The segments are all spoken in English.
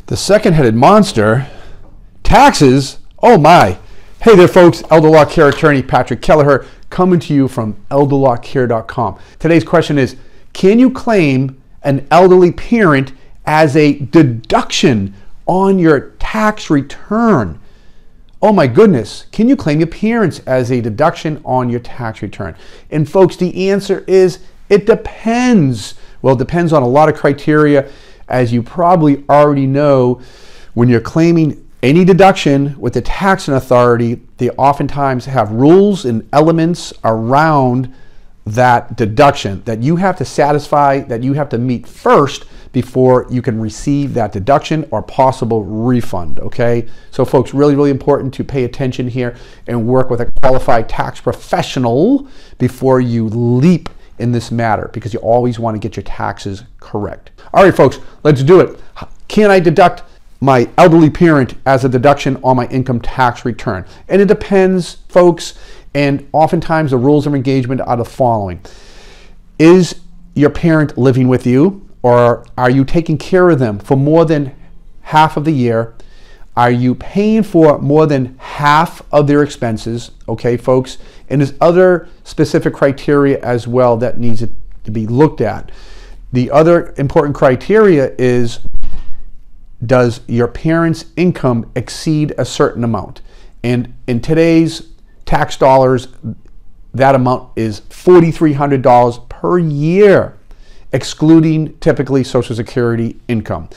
The second-headed monster, taxes, oh my. Hey there folks, elder law care attorney Patrick Kelleher coming to you from elderlawcare.com. Today's question is, can you claim an elderly parent as a deduction on your tax return? Oh my goodness, can you claim your parents as a deduction on your tax return? And folks, the answer is, it depends. Well, it depends on a lot of criteria. As you probably already know, when you're claiming any deduction with the taxing authority, they oftentimes have rules and elements around that deduction that you have to satisfy, that you have to meet first before you can receive that deduction or possible refund, okay? So folks, really important to pay attention here and work with a qualified tax professional before you leap in this matter, because you always want to get your taxes correct. All right, folks, let's do it. Can I deduct my elderly parent as a deduction on my income tax return? And it depends, folks, and oftentimes the rules of engagement are the following. Is your parent living with you, or are you taking care of them for more than half of the year? Are you paying for more than half of their expenses? Okay, folks, and there's other specific criteria as well that needs to be looked at. The other important criteria is, does your parent's income exceed a certain amount? And in today's tax dollars, that amount is $4,300 per year, excluding typically Social Security income.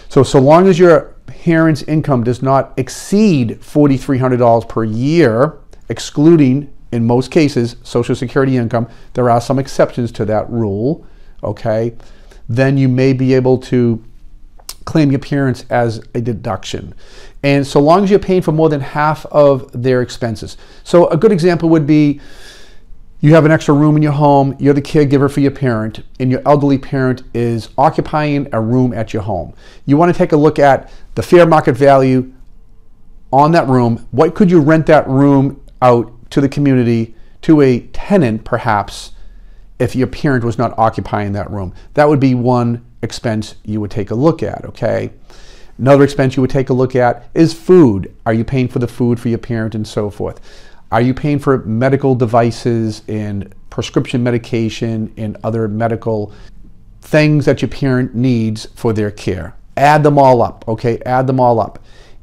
So long as your parent's income does not exceed $4,300 per year, excluding, in most cases, Social Security income, there are some exceptions to that rule, okay, then you may be able to claim your parents as a deduction. And so long as you're paying for more than half of their expenses. So a good example would be, you have an extra room in your home, you're the caregiver for your parent, and your elderly parent is occupying a room at your home. You want to take a look at the fair market value on that room. What could you rent that room out to the community, to a tenant perhaps, if your parent was not occupying that room? That would be one expense you would take a look at, okay? Another expense you would take a look at is food. Are you paying for the food for your parent and so forth? Are you paying for medical devices and prescription medication and other medical things that your parent needs for their care? Add them all up, okay? Add them all up.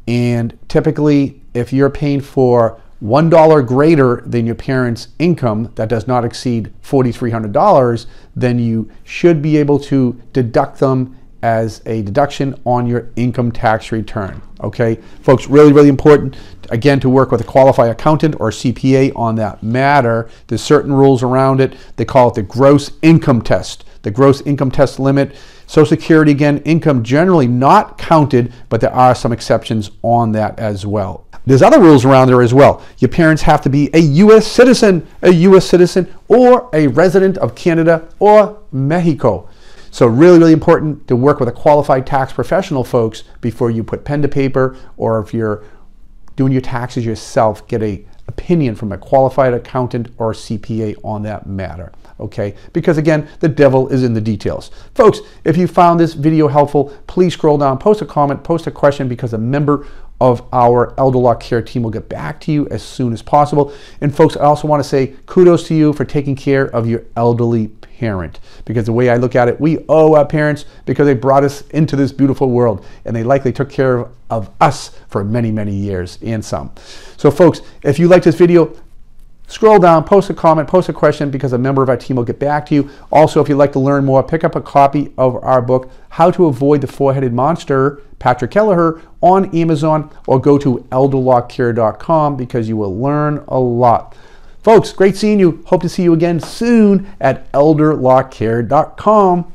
And typically, if you're paying for $1 greater than your parent's income that does not exceed $4,300, then you should be able to deduct them as a deduction on your income tax return. Okay, folks, really important, again, to work with a qualified accountant or CPA on that matter. There's certain rules around it. They call it the gross income test. The gross income test limit. Social Security, again, income generally not counted, but there are some exceptions on that as well. There's other rules around there as well. Your parents have to be a U.S. citizen, or a resident of Canada or Mexico. So really important to work with a qualified tax professional, folks, before you put pen to paper, or if you're doing your taxes yourself, get an opinion from a qualified accountant or CPA on that matter, okay? Because again, the devil is in the details. Folks, if you found this video helpful, please scroll down, post a comment, post a question, because a member of our elder law care team will get back to you as soon as possible. And folks, I also want to say kudos to you for taking care of your elderly parent, because the way I look at it, we owe our parents because they brought us into this beautiful world, and they likely took care of us for many years and some. So folks, if you like this video, scroll down, post a comment, post a question, because a member of our team will get back to you. Also, if you'd like to learn more, pick up a copy of our book, How to Avoid the Four-Headed Monster, Patrick Kelleher, on Amazon, or go to elderlawcare.com, because you will learn a lot. Folks, great seeing you. Hope to see you again soon at elderlawcare.com.